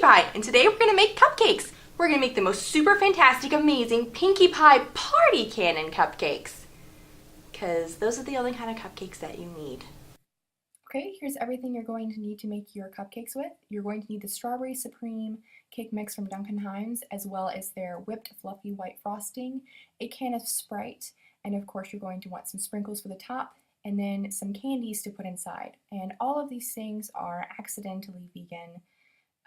Pie, and today we're gonna make cupcakes. We're gonna make the most super fantastic, amazing Pinkie Pie party cannon cupcakes. Cause those are the only kind of cupcakes that you need. Okay, here's everything you're going to need to make your cupcakes with. You're going to need the Strawberry Supreme cake mix from Duncan Hines, as well as their whipped fluffy white frosting, a can of Sprite, and of course you're going to want some sprinkles for the top, and then some candies to put inside. And all of these things are accidentally vegan,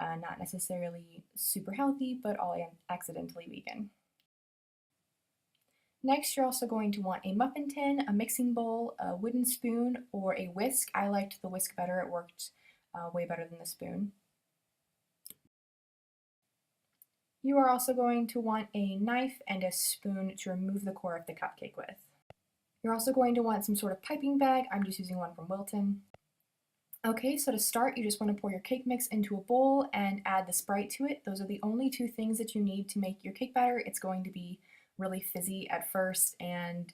not necessarily super healthy, but all accidentally vegan. Next, you're also going to want a muffin tin, a mixing bowl, a wooden spoon, or a whisk. I liked the whisk better. It worked way better than the spoon. You are also going to want a knife and a spoon to remove the core of the cupcake with. You're also going to want some sort of piping bag. I'm just using one from Wilton. Okay, so to start, you just want to pour your cake mix into a bowl and add the Sprite to it. Those are the only two things that you need to make your cake batter. It's going to be really fizzy at first, and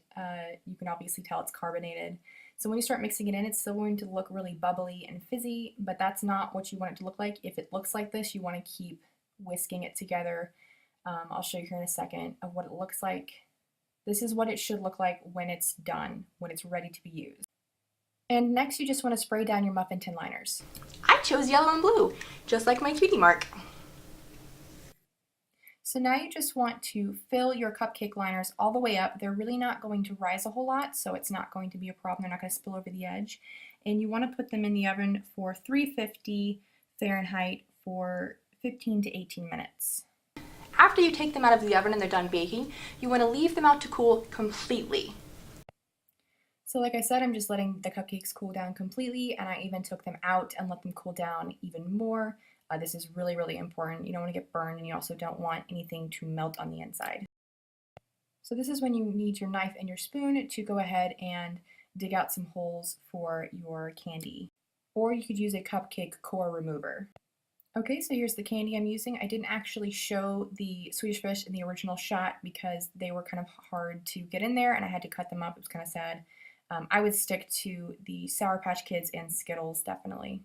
you can obviously tell it's carbonated. So when you start mixing it in, it's still going to look really bubbly and fizzy, but that's not what you want it to look like. If it looks like this, you want to keep whisking it together. I'll show you here in a second of what it looks like. This is what it should look like when it's done, when it's ready to be used. And next you just want to spray down your muffin tin liners. I chose yellow and blue, just like my cutie mark. So now you just want to fill your cupcake liners all the way up. They're really not going to rise a whole lot, so it's not going to be a problem. They're not going to spill over the edge. And you want to put them in the oven for 350 Fahrenheit for 15 to 18 minutes. After you take them out of the oven and they're done baking, you want to leave them out to cool completely. So like I said, I'm just letting the cupcakes cool down completely, and I even took them out and let them cool down even more. This is really, really important. You don't want to get burned, and you also don't want anything to melt on the inside. So this is when you need your knife and your spoon to go ahead and dig out some holes for your candy. Or you could use a cupcake core remover. Okay, so here's the candy I'm using. I didn't actually show the Swedish Fish in the original shot because they were kind of hard to get in there and I had to cut them up. It was kind of sad. I would stick to the Sour Patch Kids and Skittles, definitely.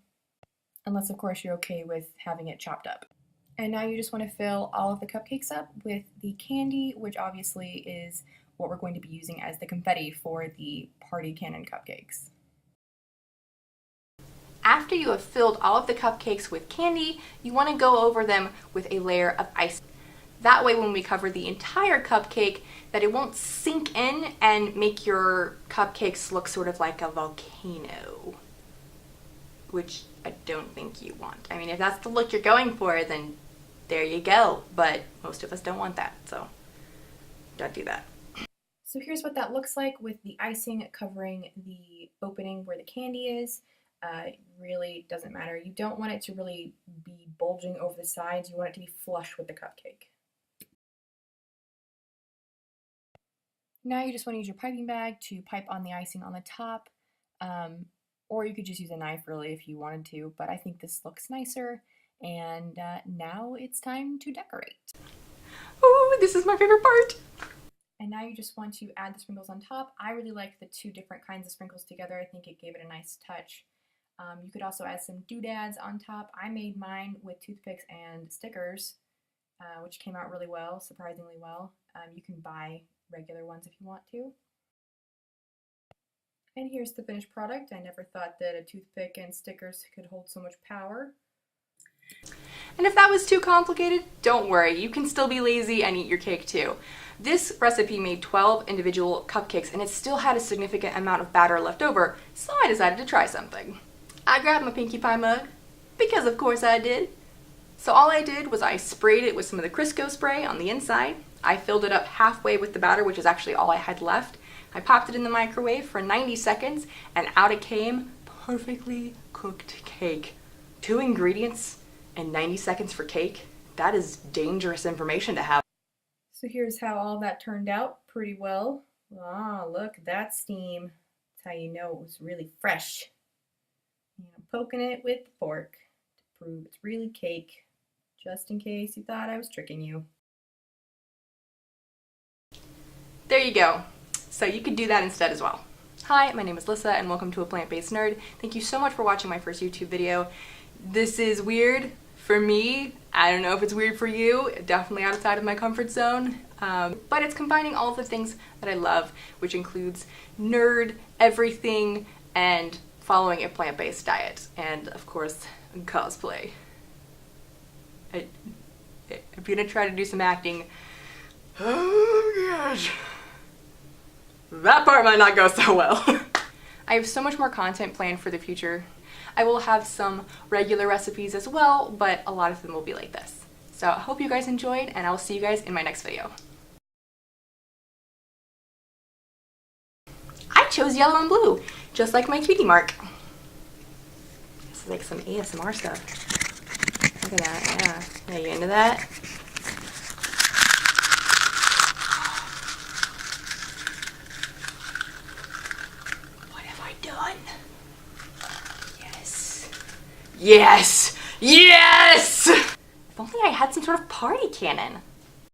Unless, of course, you're okay with having it chopped up. And now you just want to fill all of the cupcakes up with the candy, which obviously is what we're going to be using as the confetti for the party cannon cupcakes. After you have filled all of the cupcakes with candy, you want to go over them with a layer of ice. That way when we cover the entire cupcake, that it won't sink in and make your cupcakes look sort of like a volcano, which I don't think you want. I mean, if that's the look you're going for, then there you go, but most of us don't want that, so don't do that. So here's what that looks like with the icing covering the opening where the candy is. It really doesn't matter. You don't want it to really be bulging over the sides. You want it to be flush with the cupcake. Now you just want to use your piping bag to pipe on the icing on the top, or you could just use a knife really if you wanted to, but I think this looks nicer, and now it's time to decorate. Ooh, this is my favorite part! And now you just want to add the sprinkles on top. I really like the two different kinds of sprinkles together. I think it gave it a nice touch. You could also add some doodads on top. I made mine with toothpicks and stickers, which came out really well, surprisingly well. You can buy regular ones if you want to. And here's the finished product. I never thought that a toothpick and stickers could hold so much power. And if that was too complicated, don't worry, you can still be lazy and eat your cake too. This recipe made 12 individual cupcakes and it still had a significant amount of batter left over, so I decided to try something. I grabbed my Pinkie Pie mug, because of course I did. So all I did was I sprayed it with some of the Crisco spray on the inside. I filled it up halfway with the batter, which is actually all I had left. I popped it in the microwave for 90 seconds and out it came, perfectly cooked cake. 2 ingredients and 90 seconds for cake? That is dangerous information to have. So here's how all that turned out, pretty well. Ah, look at that steam. That's how you know it was really fresh. And I'm poking it with the fork to prove it's really cake, just in case you thought I was tricking you. There you go. So you could do that instead as well. Hi, my name is Lissa and welcome to A Plant-Based Nerd. Thank you so much for watching my first YouTube video. This is weird for me. I don't know if it's weird for you, definitely outside of my comfort zone, but it's combining all of the things that I love, which includes nerd, everything, and following a plant-based diet, and of course, cosplay. I'm gonna try to do some acting. Oh gosh. That part might not go so well. I have so much more content planned for the future. I will have some regular recipes as well, but a lot of them will be like this. So I hope you guys enjoyed, and I will see you guys in my next video. I chose yellow and blue, just like my cutie mark. This is like some ASMR stuff. Look at that, yeah. Are you into that? What have I done? Yes! Yes! Yes! If only I had some sort of party cannon.